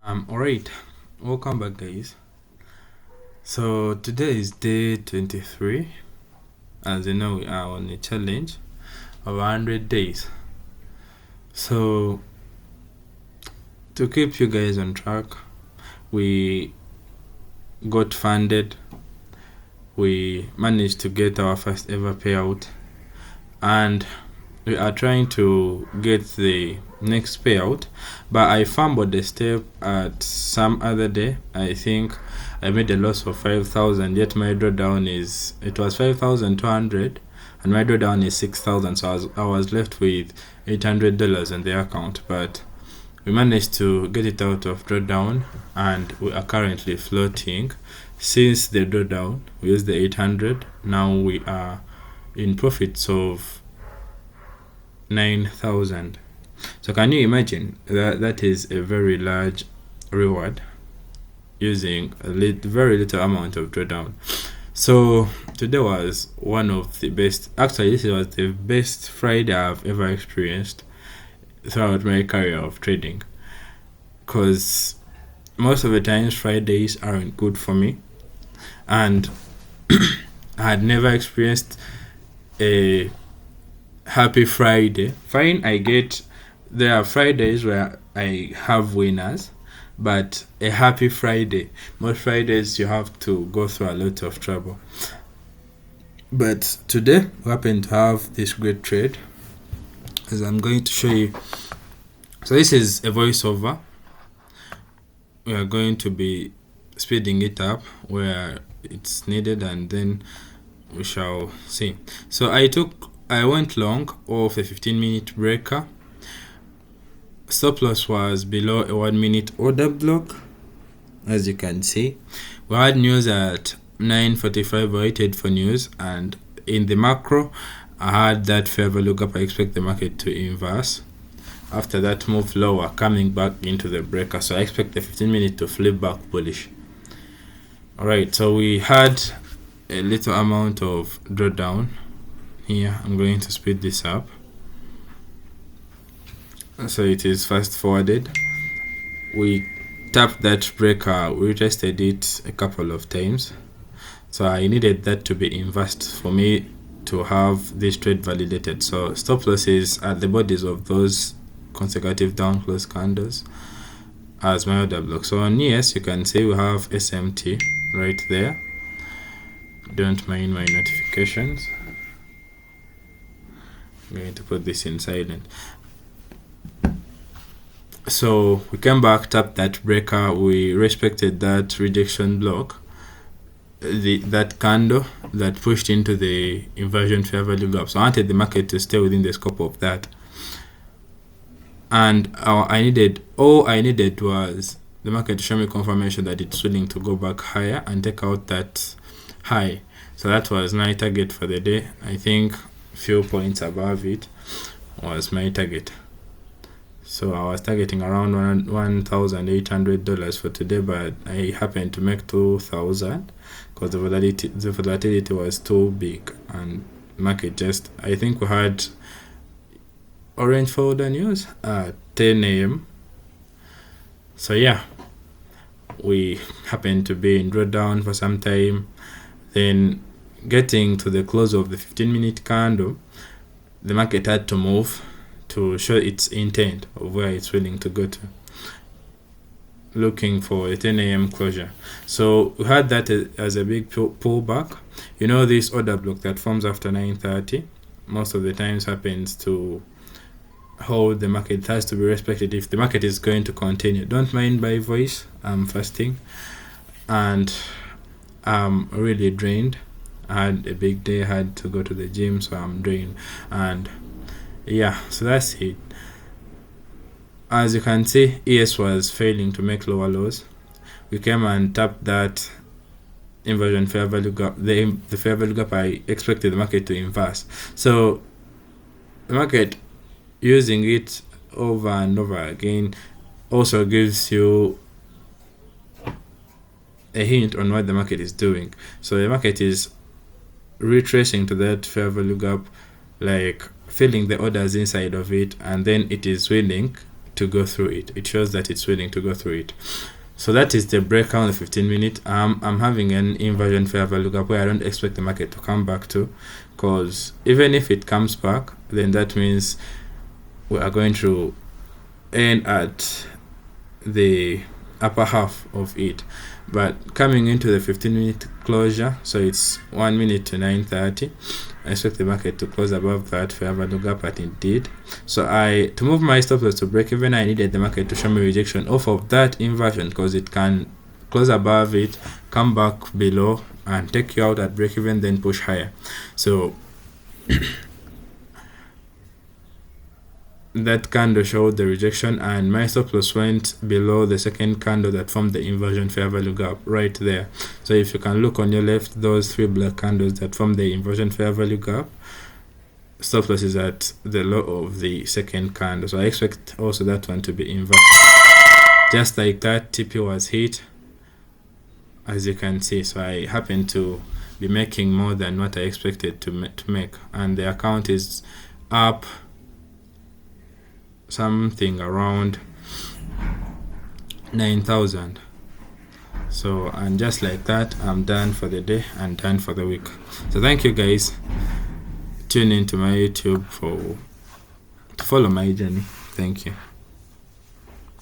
Alright, welcome back, guys. So today is day 23. As you know, we are on a challenge of 100 days. So to keep you guys on track, we got funded. We managed to get our first ever payout, and we are trying to get the next payout, but I fumbled the step at some other day. I think I made a loss of 5,000, yet my drawdown it was 5,200 and my drawdown is 6,000, so I was left with $800 in the account. But we managed to get it out of drawdown, and we are currently floating. Since the drawdown, we used the 800. Now we are in profits of 9,000. So can you imagine that is a very large reward using very little amount of drawdown. So today was one of the best. Actually, this was the best Friday I've ever experienced throughout my career of trading, because most of the times Fridays aren't good for me, and I had never experienced a happy Friday. Fine, there are Fridays where I have winners, but a happy Friday, most Fridays you have to go through a lot of trouble. But today we happen to have this great trade, as I'm going to show you. So this is a voiceover. We are going to be speeding it up where it's needed, and then we shall see. So I went long off a 15-minute breaker. Stop loss was below a 1-minute order block. As you can see, we had news at 9:45. We waited for news, and in the macro I had that fair value gap. I expect the market to inverse after that move lower, coming back into the breaker. So I expect the 15-minute to flip back bullish. Alright, so we had a little amount of drawdown here. I'm going to speed this up. So it is fast forwarded. We tapped that breaker, we tested it a couple of times, so I needed that to be inversed for me to have this trade validated. So stop losses at the bodies of those consecutive down close candles as my order block. So on ES you can see we have SMT right there. Don't mind my notifications. I'm going to put this in silent. So we came back, tapped that breaker, we respected that rejection block, that candle that pushed into the inversion fair value gap. So I wanted the market to stay within the scope of that, and all I needed was the market to show me confirmation that it's willing to go back higher and take out that high. So that was my target for the day. I think few points above it was my target. So I was targeting around $1,800 for today, but I happened to make 2,000 because the volatility was too big, and market I think we had orange folder news at 10 a.m. So yeah, we happened to be in drawdown for some time. Then getting to the close of the 15-minute candle, the market had to move to show its intent of where it's willing to go to, looking for a 10 a.m. closure. So we had that as a big pullback. You know, this order block that forms after 9:30 most of the times happens to hold the market. It has to be respected if the market is going to continue. Don't mind my voice, I'm fasting and I'm really drained. I had a big day, I had to go to the gym, so I'm drained. And yeah, so that's it. As you can see, ES was failing to make lower lows. We came and tapped that inversion fair value gap, the fair value gap I expected the market to inverse. So the market using it over and over again also gives you a hint on what the market is doing. So the market is retracing to that fair value gap, like filling the orders inside of it, and then it is willing to go through it. It shows that it's willing to go through it. So that is the breakout on the 15-minute. I'm having an inversion fair value gap where I don't expect the market to come back to, because even if it comes back, then that means we are going to end at the upper half of it. But coming into the 15-minute closure, so it's 1 minute to 9:30, I expect the market to close above that fair value gap, but it did. So to move my stop loss to break even, I needed the market to show me rejection off of that inversion, because it can close above it, come back below and take you out at break even, then push higher. So that candle showed the rejection, and my stop loss went below the second candle that formed the inversion fair value gap right there. So if you can look on your left, those 3 black candles that form the inversion fair value gap, stop loss is at the low of the second candle. So I expect also that one to be inverted. Just like that, TP was hit, as you can see. So I happen to be making more than what I expected to make, and the account is up something around 9,000. So, and just like that, I'm done for the day and done for the week. So thank you guys. Tune into my YouTube to follow my journey. Thank you.